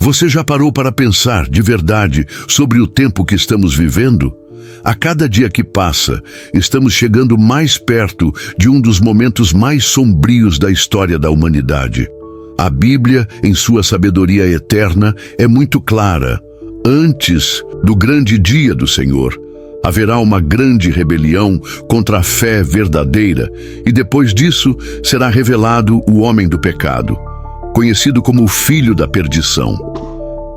Você já parou para pensar, de verdade, sobre o tempo que estamos vivendo? A cada dia que passa, estamos chegando mais perto de um dos momentos mais sombrios da história da humanidade. A Bíblia, em sua sabedoria eterna, é muito clara. Antes do grande dia do Senhor, haverá uma grande rebelião contra a fé verdadeira, e depois disso será revelado o homem do pecado, conhecido como o filho da perdição.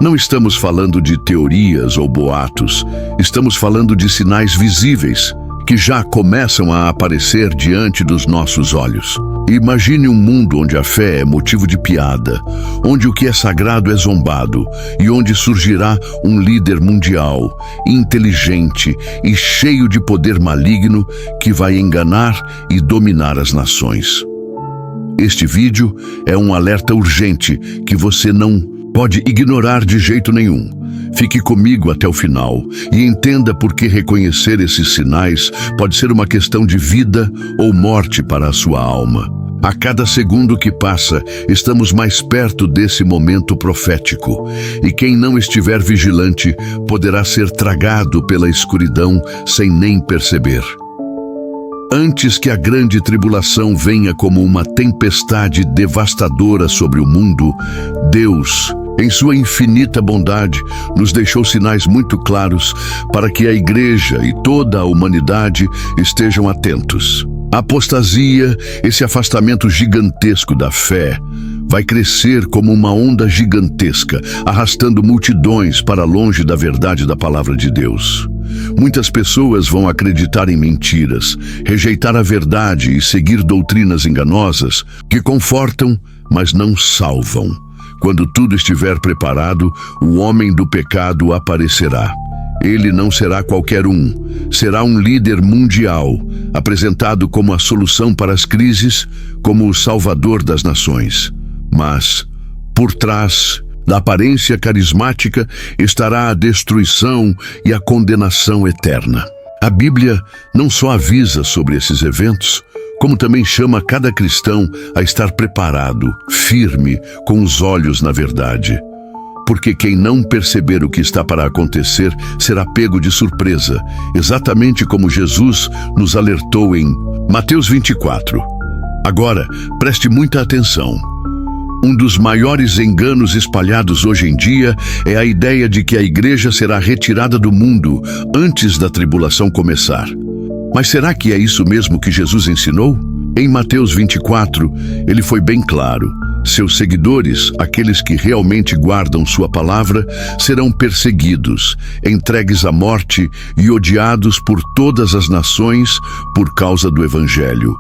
Não estamos falando de teorias ou boatos, estamos falando de sinais visíveis que já começam a aparecer diante dos nossos olhos. Imagine um mundo onde a fé é motivo de piada, onde o que é sagrado é zombado e onde surgirá um líder mundial, inteligente e cheio de poder maligno que vai enganar e dominar as nações. Este vídeo é um alerta urgente que você não pode ignorar de jeito nenhum. Fique comigo até o final e entenda por que reconhecer esses sinais pode ser uma questão de vida ou morte para a sua alma. A cada segundo que passa, estamos mais perto desse momento profético, e quem não estiver vigilante poderá ser tragado pela escuridão sem nem perceber. Antes que a grande tribulação venha como uma tempestade devastadora sobre o mundo, Deus, em sua infinita bondade, nos deixou sinais muito claros para que a igreja e toda a humanidade estejam atentos. A apostasia, esse afastamento gigantesco da fé, vai crescer como uma onda gigantesca, arrastando multidões para longe da verdade da palavra de Deus. Muitas pessoas vão acreditar em mentiras, rejeitar a verdade e seguir doutrinas enganosas que confortam, mas não salvam. Quando tudo estiver preparado, o homem do pecado aparecerá. Ele não será qualquer um, será um líder mundial, apresentado como a solução para as crises, como o salvador das nações. Mas, por trás da aparência carismática, estará a destruição e a condenação eterna. A Bíblia não só avisa sobre esses eventos, como também chama cada cristão a estar preparado, firme, com os olhos na verdade. Porque quem não perceber o que está para acontecer será pego de surpresa, exatamente como Jesus nos alertou em Mateus 24. Agora, preste muita atenção. Um dos maiores enganos espalhados hoje em dia é a ideia de que a igreja será retirada do mundo antes da tribulação começar. Mas será que é isso mesmo que Jesus ensinou? Em Mateus 24, ele foi bem claro. Seus seguidores, aqueles que realmente guardam sua palavra, serão perseguidos, entregues à morte e odiados por todas as nações por causa do Evangelho.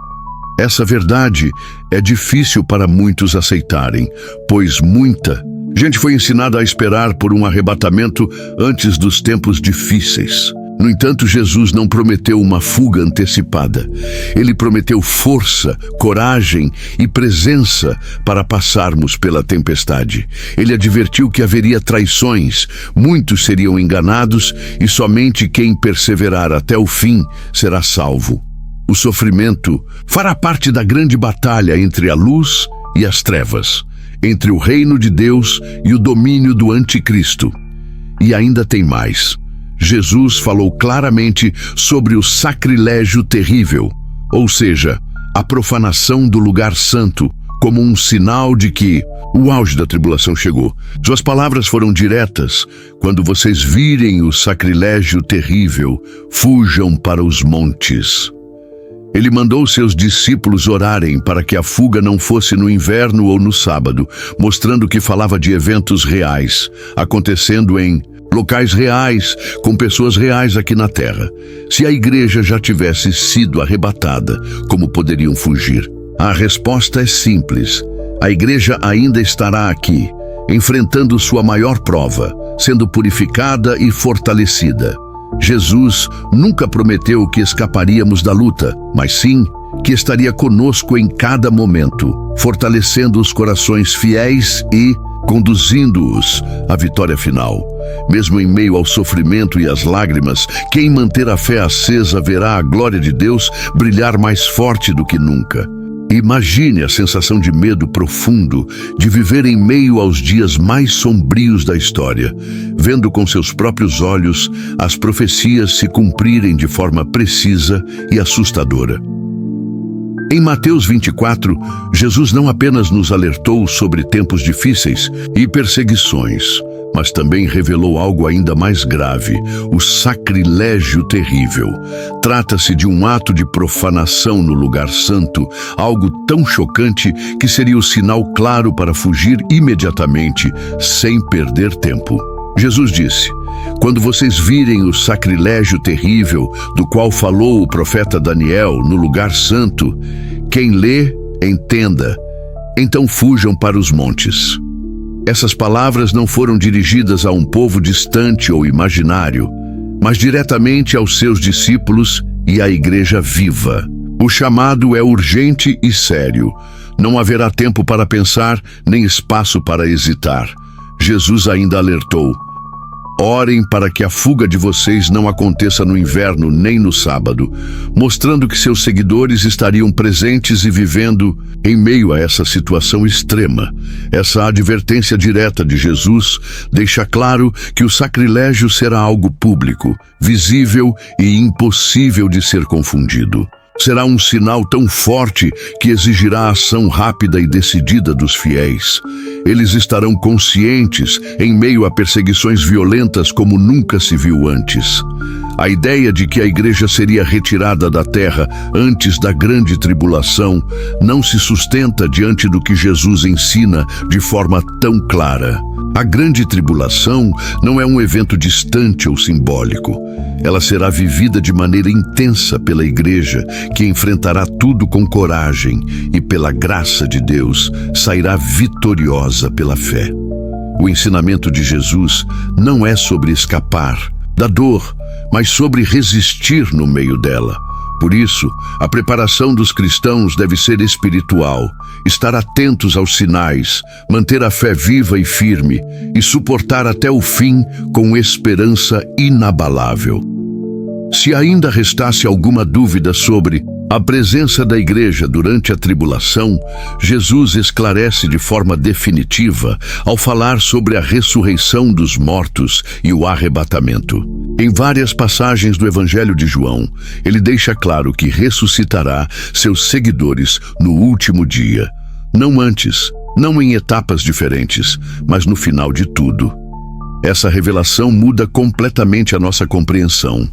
Essa verdade é difícil para muitos aceitarem, pois muita gente foi ensinada a esperar por um arrebatamento antes dos tempos difíceis. No entanto, Jesus não prometeu uma fuga antecipada. Ele prometeu força, coragem e presença para passarmos pela tempestade. Ele advertiu que haveria traições, muitos seriam enganados e somente quem perseverar até o fim será salvo. O sofrimento fará parte da grande batalha entre a luz e as trevas, entre o reino de Deus e o domínio do anticristo. E ainda tem mais. Jesus falou claramente sobre o sacrilégio terrível, ou seja, a profanação do lugar santo, como um sinal de que o auge da tribulação chegou. Suas palavras foram diretas: quando vocês virem o sacrilégio terrível, fujam para os montes. Ele mandou seus discípulos orarem para que a fuga não fosse no inverno ou no sábado, mostrando que falava de eventos reais, acontecendo em locais reais, com pessoas reais aqui na terra. Se a igreja já tivesse sido arrebatada, como poderiam fugir? A resposta é simples. A igreja ainda estará aqui, enfrentando sua maior prova, sendo purificada e fortalecida. Jesus nunca prometeu que escaparíamos da luta, mas sim que estaria conosco em cada momento, fortalecendo os corações fiéis e conduzindo-os à vitória final. Mesmo em meio ao sofrimento e às lágrimas, quem manter a fé acesa verá a glória de Deus brilhar mais forte do que nunca. Imagine a sensação de medo profundo de viver em meio aos dias mais sombrios da história, vendo com seus próprios olhos as profecias se cumprirem de forma precisa e assustadora. Em Mateus 24, Jesus não apenas nos alertou sobre tempos difíceis e perseguições, mas também revelou algo ainda mais grave, o sacrilégio terrível. Trata-se de um ato de profanação no lugar santo, algo tão chocante que seria o sinal claro para fugir imediatamente, sem perder tempo. Jesus disse: quando vocês virem o sacrilégio terrível do qual falou o profeta Daniel no lugar santo, quem lê, entenda, então fujam para os montes. Essas palavras não foram dirigidas a um povo distante ou imaginário, mas diretamente aos seus discípulos e à igreja viva. O chamado é urgente e sério. Não haverá tempo para pensar, nem espaço para hesitar. Jesus ainda alertou: orem para que a fuga de vocês não aconteça no inverno nem no sábado, mostrando que seus seguidores estariam presentes e vivendo em meio a essa situação extrema. Essa advertência direta de Jesus deixa claro que o sacrilégio será algo público, visível e impossível de ser confundido. Será um sinal tão forte que exigirá a ação rápida e decidida dos fiéis. Eles estarão conscientes em meio a perseguições violentas como nunca se viu antes. A ideia de que a igreja seria retirada da terra antes da grande tribulação não se sustenta diante do que Jesus ensina de forma tão clara. A grande tribulação não é um evento distante ou simbólico. Ela será vivida de maneira intensa pela igreja, que enfrentará tudo com coragem e, pela graça de Deus, sairá vitoriosa pela fé. O ensinamento de Jesus não é sobre escapar da dor, mas sobre resistir no meio dela. Por isso, a preparação dos cristãos deve ser espiritual, estar atentos aos sinais, manter a fé viva e firme e suportar até o fim com esperança inabalável. Se ainda restasse alguma dúvida sobre a presença da igreja durante a tribulação, Jesus esclarece de forma definitiva ao falar sobre a ressurreição dos mortos e o arrebatamento. Em várias passagens do Evangelho de João, ele deixa claro que ressuscitará seus seguidores no último dia. Não antes, não em etapas diferentes, mas no final de tudo. Essa revelação muda completamente a nossa compreensão.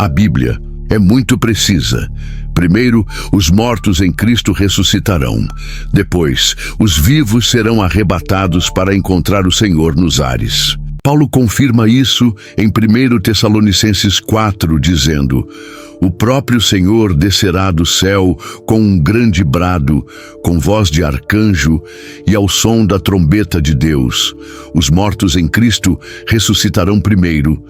A Bíblia é muito precisa. Primeiro, os mortos em Cristo ressuscitarão. Depois, os vivos serão arrebatados para encontrar o Senhor nos ares. Paulo confirma isso em 1 Tessalonicenses 4, dizendo: o próprio Senhor descerá do céu com um grande brado, com voz de arcanjo e ao som da trombeta de Deus. Os mortos em Cristo ressuscitarão primeiro,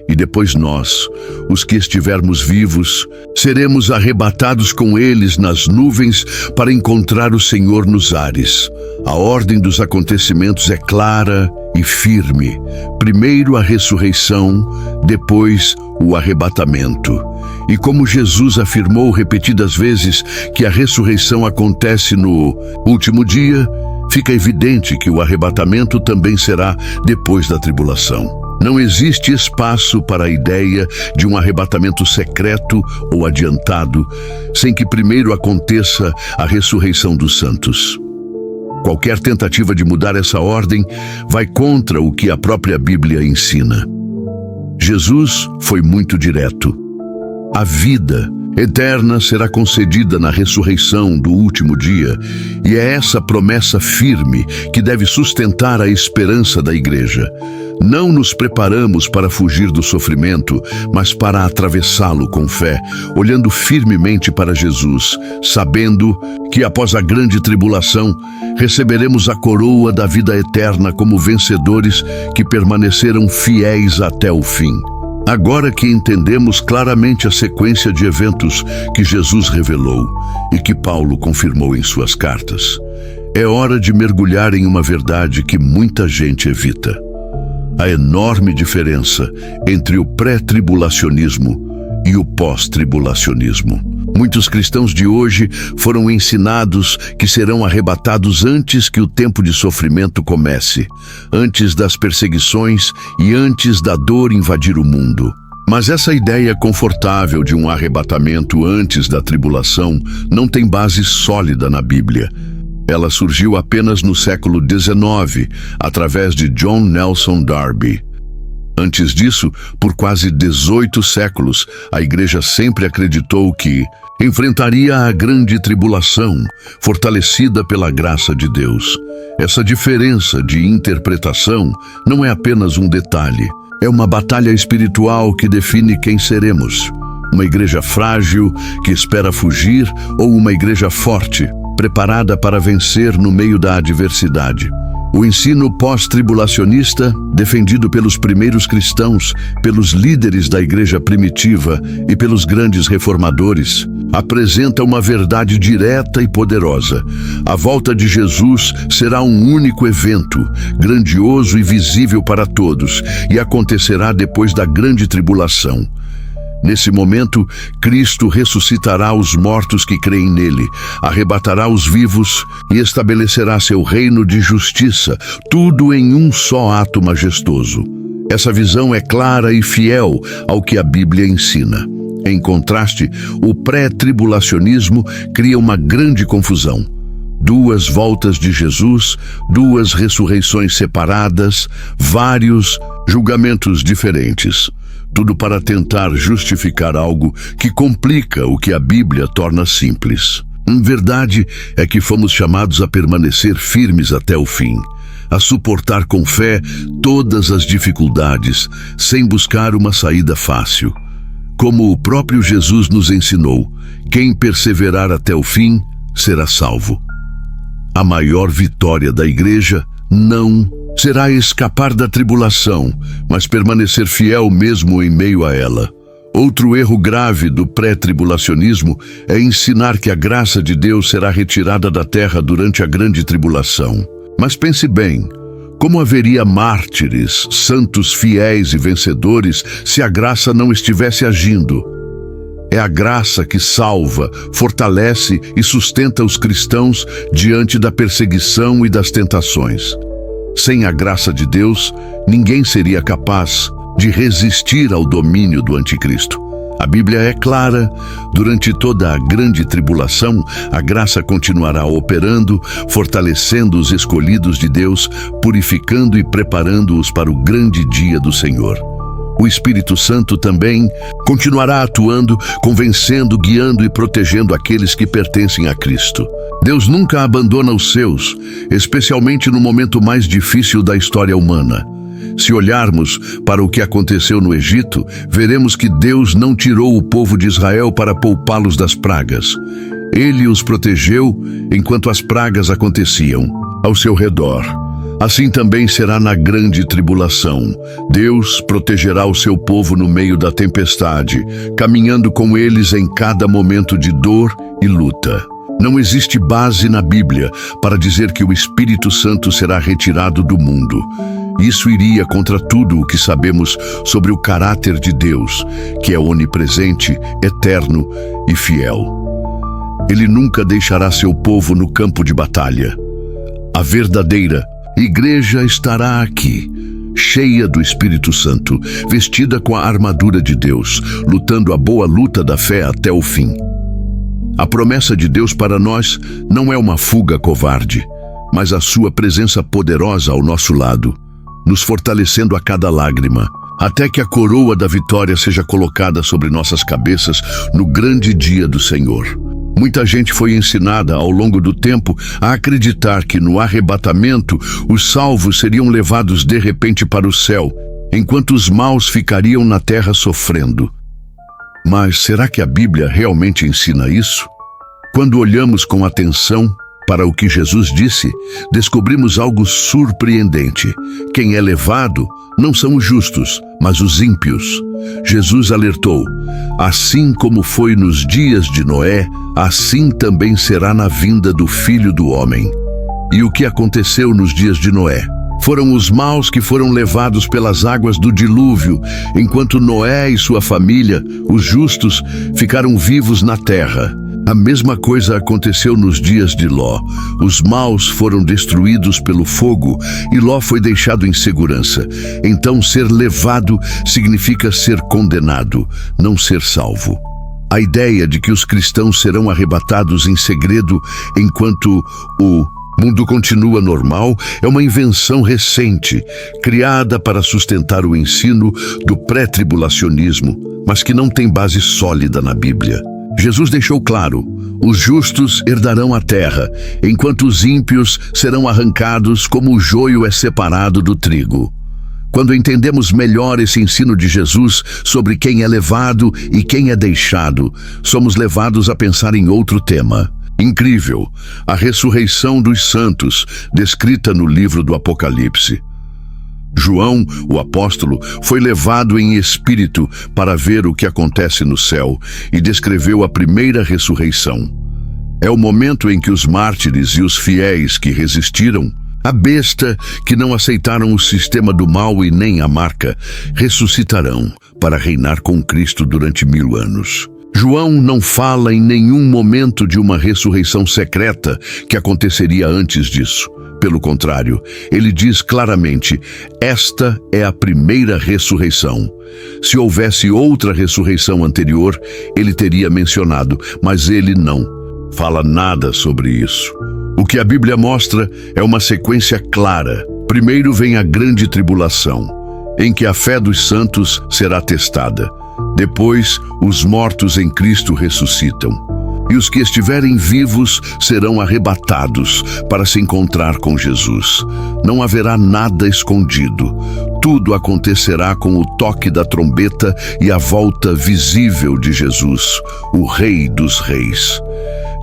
e depois nós, os que estivermos vivos, seremos arrebatados com eles nas nuvens para encontrar o Senhor nos ares. A ordem dos acontecimentos é clara e firme. Primeiro a ressurreição, depois o arrebatamento. E como Jesus afirmou repetidas vezes que a ressurreição acontece no último dia, fica evidente que o arrebatamento também será depois da tribulação. Não existe espaço para a ideia de um arrebatamento secreto ou adiantado, sem que primeiro aconteça a ressurreição dos santos. Qualquer tentativa de mudar essa ordem vai contra o que a própria Bíblia ensina. Jesus foi muito direto. A vida eterna será concedida na ressurreição do último dia, e é essa promessa firme que deve sustentar a esperança da igreja. Não nos preparamos para fugir do sofrimento, mas para atravessá-lo com fé, olhando firmemente para Jesus, sabendo que após a grande tribulação, receberemos a coroa da vida eterna como vencedores que permaneceram fiéis até o fim. Agora que entendemos claramente a sequência de eventos que Jesus revelou e que Paulo confirmou em suas cartas, é hora de mergulhar em uma verdade que muita gente evita: a enorme diferença entre o pré-tribulacionismo e o pós-tribulacionismo. Muitos cristãos de hoje foram ensinados que serão arrebatados antes que o tempo de sofrimento comece, antes das perseguições e antes da dor invadir o mundo. Mas essa ideia confortável de um arrebatamento antes da tribulação não tem base sólida na Bíblia. Ela surgiu apenas no século XIX, através de John Nelson Darby. Antes disso, por quase 18 séculos, a Igreja sempre acreditou que enfrentaria a grande tribulação, fortalecida pela graça de Deus. Essa diferença de interpretação não é apenas um detalhe, é uma batalha espiritual que define quem seremos. Uma igreja frágil, que espera fugir, ou uma igreja forte, preparada para vencer no meio da adversidade. O ensino pós-tribulacionista, defendido pelos primeiros cristãos, pelos líderes da igreja primitiva e pelos grandes reformadores, apresenta uma verdade direta e poderosa. A volta de Jesus será um único evento, grandioso e visível para todos, e acontecerá depois da grande tribulação. Nesse momento, Cristo ressuscitará os mortos que creem nele, arrebatará os vivos e estabelecerá seu reino de justiça, tudo em um só ato majestoso. Essa visão é clara e fiel ao que a Bíblia ensina. Em contraste, o pré-tribulacionismo cria uma grande confusão. Duas voltas de Jesus, duas ressurreições separadas, vários julgamentos diferentes. Tudo para tentar justificar algo que complica o que a Bíblia torna simples. Verdade é que fomos chamados a permanecer firmes até o fim, a suportar com fé todas as dificuldades, sem buscar uma saída fácil. Como o próprio Jesus nos ensinou, quem perseverar até o fim será salvo. A maior vitória da Igreja não será escapar da tribulação, mas permanecer fiel mesmo em meio a ela. Outro erro grave do pré-tribulacionismo é ensinar que a graça de Deus será retirada da terra durante a grande tribulação. Mas pense bem, como haveria mártires, santos fiéis e vencedores se a graça não estivesse agindo? É a graça que salva, fortalece e sustenta os cristãos diante da perseguição e das tentações. Sem a graça de Deus, ninguém seria capaz de resistir ao domínio do anticristo. A Bíblia é clara: durante toda a grande tribulação, a graça continuará operando, fortalecendo os escolhidos de Deus, purificando e preparando-os para o grande dia do Senhor. O Espírito Santo também continuará atuando, convencendo, guiando e protegendo aqueles que pertencem a Cristo. Deus nunca abandona os seus, especialmente no momento mais difícil da história humana. Se olharmos para o que aconteceu no Egito, veremos que Deus não tirou o povo de Israel para poupá-los das pragas. Ele os protegeu enquanto as pragas aconteciam ao seu redor. Assim também será na grande tribulação. Deus protegerá o seu povo no meio da tempestade, caminhando com eles em cada momento de dor e luta. Não existe base na Bíblia para dizer que o Espírito Santo será retirado do mundo. Isso iria contra tudo o que sabemos sobre o caráter de Deus, que é onipresente, eterno e fiel. Ele nunca deixará seu povo no campo de batalha. A verdadeira Igreja estará aqui, cheia do Espírito Santo, vestida com a armadura de Deus, lutando a boa luta da fé até o fim. A promessa de Deus para nós não é uma fuga covarde, mas a sua presença poderosa ao nosso lado, nos fortalecendo a cada lágrima, até que a coroa da vitória seja colocada sobre nossas cabeças no grande dia do Senhor. Muita gente foi ensinada ao longo do tempo a acreditar que no arrebatamento os salvos seriam levados de repente para o céu, enquanto os maus ficariam na terra sofrendo. Mas será que a Bíblia realmente ensina isso? Quando olhamos com atenção para o que Jesus disse, descobrimos algo surpreendente. Quem é levado não são os justos, mas os ímpios. Jesus alertou: assim como foi nos dias de Noé, assim também será na vinda do Filho do Homem. E o que aconteceu nos dias de Noé? Foram os maus que foram levados pelas águas do dilúvio, enquanto Noé e sua família, os justos, ficaram vivos na terra. A mesma coisa aconteceu nos dias de Ló. Os maus foram destruídos pelo fogo e Ló foi deixado em segurança. Então, ser levado significa ser condenado, não ser salvo. A ideia de que os cristãos serão arrebatados em segredo enquanto o mundo continua normal é uma invenção recente, criada para sustentar o ensino do pré-tribulacionismo, mas que não tem base sólida na Bíblia. Jesus deixou claro: os justos herdarão a terra, enquanto os ímpios serão arrancados como o joio é separado do trigo. Quando entendemos melhor esse ensino de Jesus sobre quem é levado e quem é deixado, somos levados a pensar em outro tema. Incrível, a ressurreição dos santos, descrita no livro do Apocalipse. João, o apóstolo, foi levado em espírito para ver o que acontece no céu e descreveu a primeira ressurreição. É o momento em que os mártires e os fiéis que resistiram, a besta que não aceitaram o sistema do mal e nem a marca, ressuscitarão para reinar com Cristo durante 1000 anos. João não fala em nenhum momento de uma ressurreição secreta que aconteceria antes disso. Pelo contrário, ele diz claramente: esta é a primeira ressurreição. Se houvesse outra ressurreição anterior, ele teria mencionado, mas ele não fala nada sobre isso. O que a Bíblia mostra é uma sequência clara. Primeiro vem a grande tribulação, em que a fé dos santos será testada. Depois, os mortos em Cristo ressuscitam. E os que estiverem vivos serão arrebatados para se encontrar com Jesus. Não haverá nada escondido. Tudo acontecerá com o toque da trombeta e a volta visível de Jesus, o Rei dos Reis.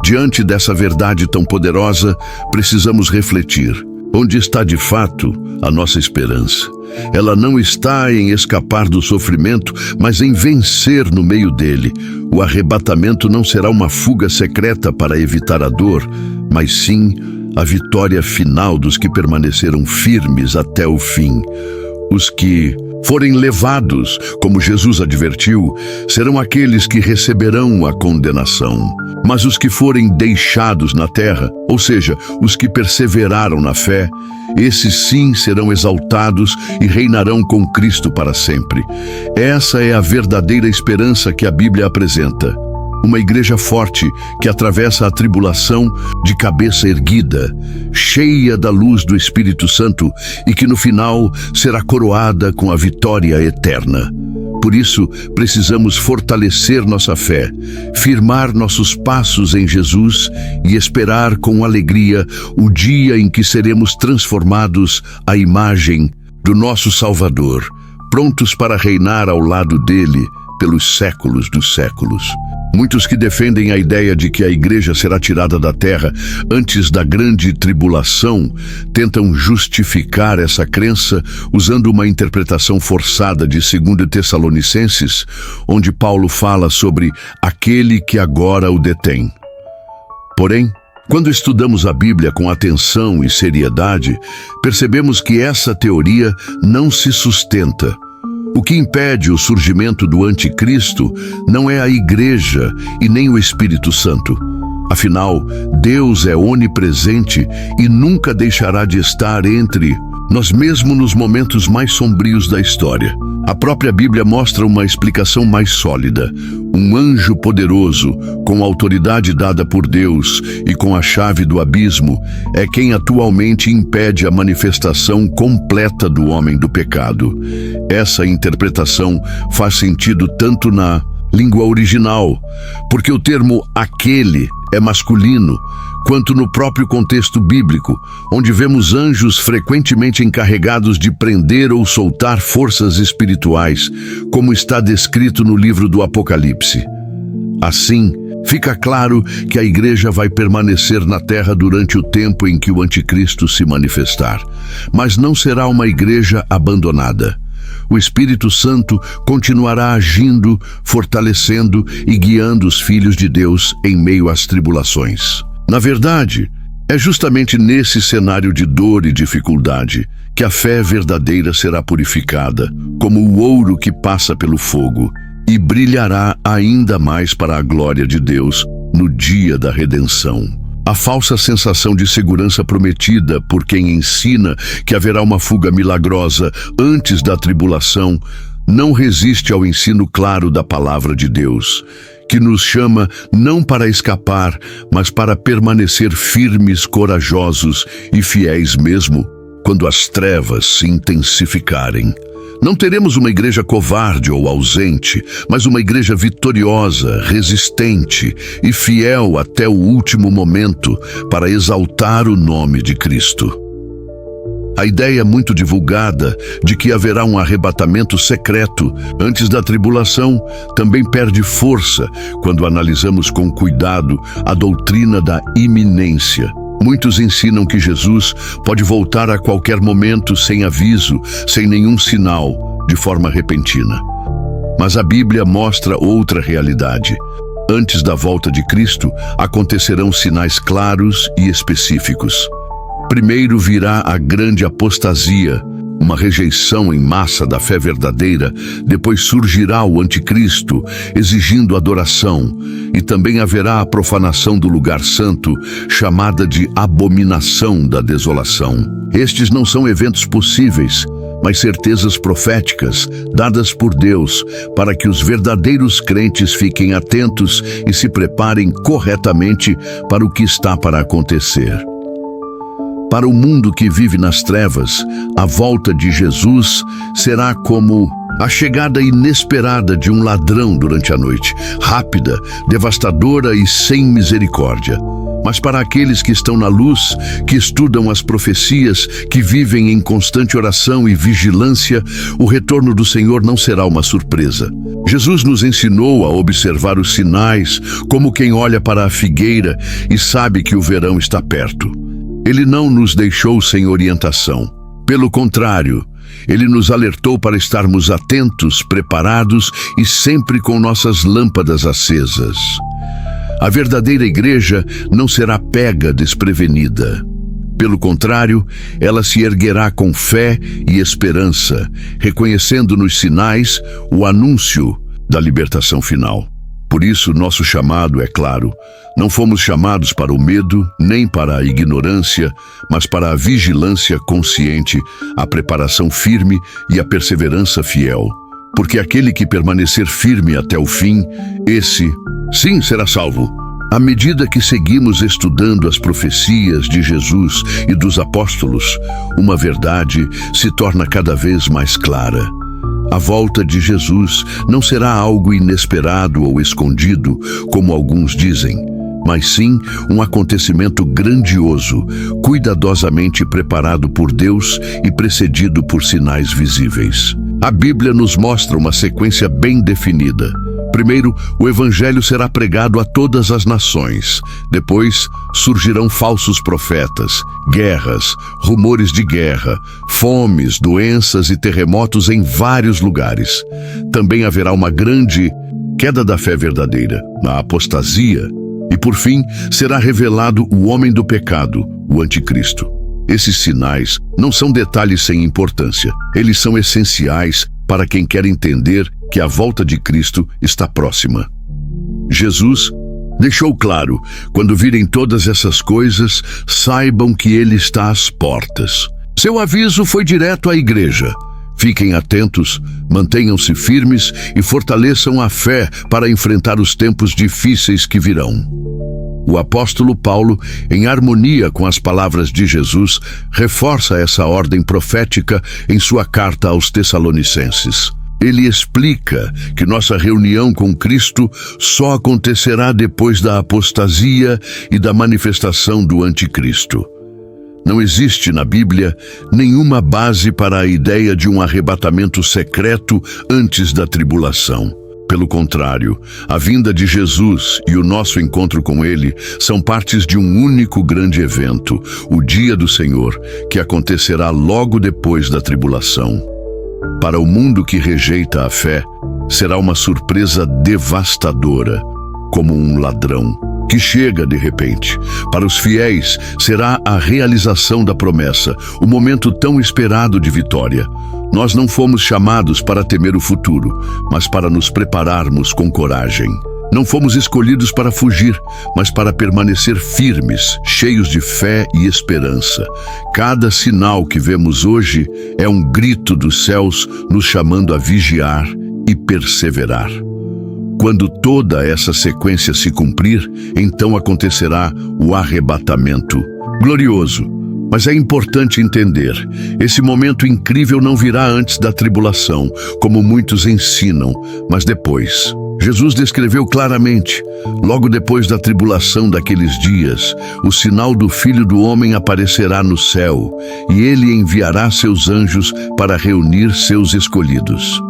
Diante dessa verdade tão poderosa, precisamos refletir. Onde está de fato a nossa esperança? Ela não está em escapar do sofrimento, mas em vencer no meio dele. O arrebatamento não será uma fuga secreta para evitar a dor, mas sim a vitória final dos que permaneceram firmes até o fim. Os que forem levados, como Jesus advertiu, serão aqueles que receberão a condenação. Mas os que forem deixados na terra, ou seja, os que perseveraram na fé, esses sim serão exaltados e reinarão com Cristo para sempre. Essa é a verdadeira esperança que a Bíblia apresenta. Uma igreja forte que atravessa a tribulação de cabeça erguida, cheia da luz do Espírito Santo e que no final será coroada com a vitória eterna. Por isso, precisamos fortalecer nossa fé, firmar nossos passos em Jesus e esperar com alegria o dia em que seremos transformados à imagem do nosso Salvador, prontos para reinar ao lado dele pelos séculos dos séculos. Muitos que defendem a ideia de que a igreja será tirada da terra antes da grande tribulação tentam justificar essa crença usando uma interpretação forçada de 2 Tessalonicenses, onde Paulo fala sobre aquele que agora o detém. Porém, quando estudamos a Bíblia com atenção e seriedade, percebemos que essa teoria não se sustenta. O que impede o surgimento do anticristo não é a igreja e nem o Espírito Santo. Afinal, Deus é onipresente e nunca deixará de estar entre nós, mesmo nos momentos mais sombrios da história. A própria Bíblia mostra uma explicação mais sólida. Um anjo poderoso, com a autoridade dada por Deus e com a chave do abismo, é quem atualmente impede a manifestação completa do homem do pecado. Essa interpretação faz sentido tanto na língua original, porque o termo aquele é masculino, quanto no próprio contexto bíblico, onde vemos anjos frequentemente encarregados de prender ou soltar forças espirituais, como está descrito no livro do Apocalipse. Assim, fica claro que a igreja vai permanecer na terra durante o tempo em que o anticristo se manifestar, mas não será uma igreja abandonada. O Espírito Santo continuará agindo, fortalecendo e guiando os filhos de Deus em meio às tribulações. Na verdade, é justamente nesse cenário de dor e dificuldade que a fé verdadeira será purificada, como o ouro que passa pelo fogo, e brilhará ainda mais para a glória de Deus no dia da redenção. A falsa sensação de segurança prometida por quem ensina que haverá uma fuga milagrosa antes da tribulação não resiste ao ensino claro da palavra de Deus, que nos chama não para escapar, mas para permanecer firmes, corajosos e fiéis mesmo quando as trevas se intensificarem. Não teremos uma igreja covarde ou ausente, mas uma igreja vitoriosa, resistente e fiel até o último momento para exaltar o nome de Cristo. A ideia muito divulgada de que haverá um arrebatamento secreto antes da tribulação também perde força quando analisamos com cuidado a doutrina da iminência. Muitos ensinam que Jesus pode voltar a qualquer momento sem aviso, sem nenhum sinal, de forma repentina. Mas a Bíblia mostra outra realidade. Antes da volta de Cristo, acontecerão sinais claros e específicos. Primeiro virá a grande apostasia, uma rejeição em massa da fé verdadeira. Depois surgirá o anticristo, exigindo adoração, e também haverá a profanação do lugar santo, chamada de abominação da desolação. Estes não são eventos possíveis, mas certezas proféticas, dadas por Deus, para que os verdadeiros crentes fiquem atentos e se preparem corretamente para o que está para acontecer. Para o mundo que vive nas trevas, a volta de Jesus será como a chegada inesperada de um ladrão durante a noite, rápida, devastadora e sem misericórdia. Mas para aqueles que estão na luz, que estudam as profecias, que vivem em constante oração e vigilância, o retorno do Senhor não será uma surpresa. Jesus nos ensinou a observar os sinais, como quem olha para a figueira e sabe que o verão está perto. Ele não nos deixou sem orientação. Pelo contrário, ele nos alertou para estarmos atentos, preparados e sempre com nossas lâmpadas acesas. A verdadeira igreja não será pega desprevenida. Pelo contrário, ela se erguerá com fé e esperança, reconhecendo nos sinais o anúncio da libertação final. Por isso, nosso chamado é claro. Não fomos chamados para o medo, nem para a ignorância, mas para a vigilância consciente, a preparação firme e a perseverança fiel. Porque aquele que permanecer firme até o fim, esse, sim, será salvo. À medida que seguimos estudando as profecias de Jesus e dos apóstolos, uma verdade se torna cada vez mais clara. A volta de Jesus não será algo inesperado ou escondido, como alguns dizem, mas sim um acontecimento grandioso, cuidadosamente preparado por Deus e precedido por sinais visíveis. A Bíblia nos mostra uma sequência bem definida. Primeiro, o Evangelho será pregado a todas as nações. Depois, surgirão falsos profetas, guerras, rumores de guerra, fomes, doenças e terremotos em vários lugares. Também haverá uma grande queda da fé verdadeira, a apostasia. E por fim, será revelado o homem do pecado, o anticristo. Esses sinais não são detalhes sem importância. Eles são essenciais para quem quer entender que a volta de Cristo está próxima. Jesus deixou claro: quando virem todas essas coisas, saibam que Ele está às portas. Seu aviso foi direto à igreja. Fiquem atentos, mantenham-se firmes e fortaleçam a fé para enfrentar os tempos difíceis que virão. O apóstolo Paulo, em harmonia com as palavras de Jesus, reforça essa ordem profética em sua carta aos Tessalonicenses. Ele explica que nossa reunião com Cristo só acontecerá depois da apostasia e da manifestação do anticristo. Não existe na Bíblia nenhuma base para a ideia de um arrebatamento secreto antes da tribulação. Pelo contrário, a vinda de Jesus e o nosso encontro com Ele são partes de um único grande evento, o Dia do Senhor, que acontecerá logo depois da tribulação. Para o mundo que rejeita a fé, será uma surpresa devastadora, como um ladrão. que chega de repente. Para os fiéis, será a realização da promessa, o momento tão esperado de vitória. Nós não fomos chamados para temer o futuro, mas para nos prepararmos com coragem. Não fomos escolhidos para fugir, mas para permanecer firmes, cheios de fé e esperança. Cada sinal que vemos hoje é um grito dos céus nos chamando a vigiar e perseverar. Quando toda essa sequência se cumprir, então acontecerá o arrebatamento glorioso. Mas é importante entender, esse momento incrível não virá antes da tribulação, como muitos ensinam, mas depois. Jesus descreveu claramente, logo depois da tribulação daqueles dias, o sinal do Filho do Homem aparecerá no céu, e ele enviará seus anjos para reunir seus escolhidos.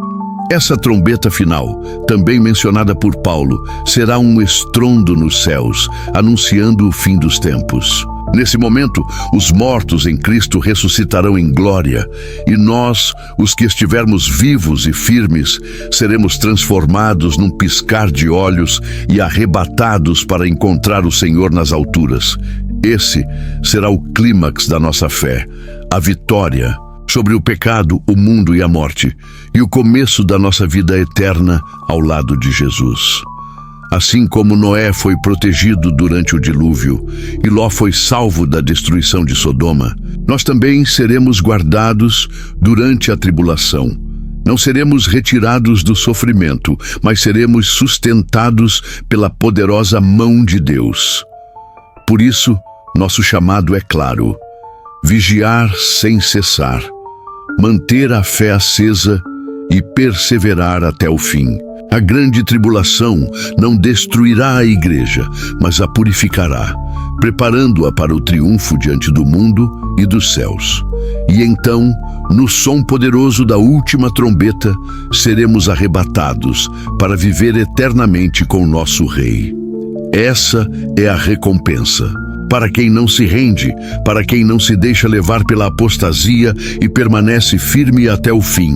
Essa trombeta final, também mencionada por Paulo, será um estrondo nos céus, anunciando o fim dos tempos. Nesse momento, os mortos em Cristo ressuscitarão em glória, e nós, os que estivermos vivos e firmes, seremos transformados num piscar de olhos e arrebatados para encontrar o Senhor nas alturas. Esse será o clímax da nossa fé, a vitória sobre o pecado, o mundo e a morte, e o começo da nossa vida eterna ao lado de Jesus. Assim como Noé foi protegido durante o dilúvio e Ló foi salvo da destruição de Sodoma, nós também seremos guardados durante a tribulação. Não seremos retirados do sofrimento, mas seremos sustentados pela poderosa mão de Deus. Por isso, nosso chamado é claro: vigiar sem cessar, manter a fé acesa e perseverar até o fim. A grande tribulação não destruirá a igreja, mas a purificará, preparando-a para o triunfo diante do mundo e dos céus. E então, no som poderoso da última trombeta, seremos arrebatados para viver eternamente com nosso Rei. Essa é a recompensa. Para quem não se rende, para quem não se deixa levar pela apostasia e permanece firme até o fim.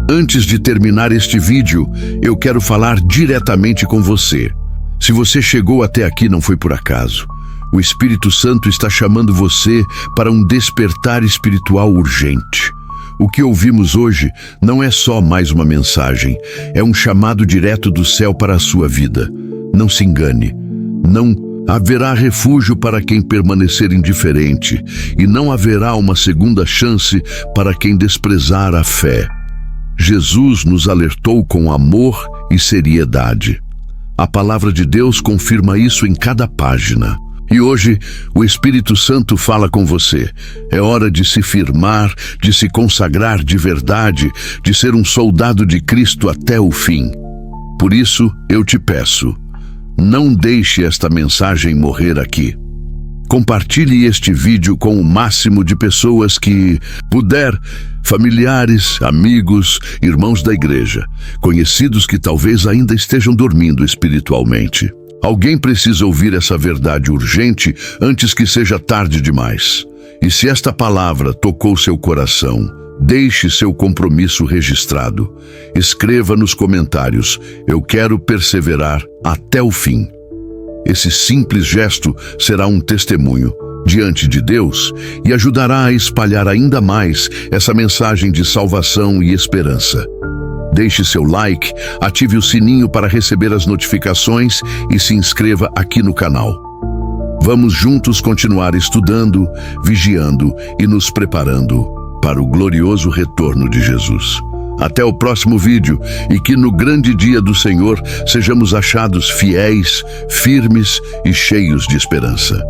Antes de terminar este vídeo, eu quero falar diretamente com você. Se você chegou até aqui, não foi por acaso. O Espírito Santo está chamando você para um despertar espiritual urgente. O que ouvimos hoje não é só mais uma mensagem, é um chamado direto do céu para a sua vida. Não se engane, não haverá refúgio para quem permanecer indiferente, e não haverá uma segunda chance para quem desprezar a fé. Jesus nos alertou com amor e seriedade. A palavra de Deus confirma isso em cada página. E hoje, o Espírito Santo fala com você. É hora de se firmar, de se consagrar de verdade, de ser um soldado de Cristo até o fim. Por isso, eu te peço, não deixe esta mensagem morrer aqui. Compartilhe este vídeo com o máximo de pessoas que puder, familiares, amigos, irmãos da igreja, conhecidos que talvez ainda estejam dormindo espiritualmente. Alguém precisa ouvir essa verdade urgente antes que seja tarde demais. E se esta palavra tocou seu coração, deixe seu compromisso registrado. Escreva nos comentários: eu quero perseverar até o fim. Esse simples gesto será um testemunho diante de Deus e ajudará a espalhar ainda mais essa mensagem de salvação e esperança. Deixe seu like, ative o sininho para receber as notificações e se inscreva aqui no canal. Vamos juntos continuar estudando, vigiando e nos preparando para o glorioso retorno de Jesus. Até o próximo vídeo, e que no grande dia do Senhor sejamos achados fiéis, firmes e cheios de esperança.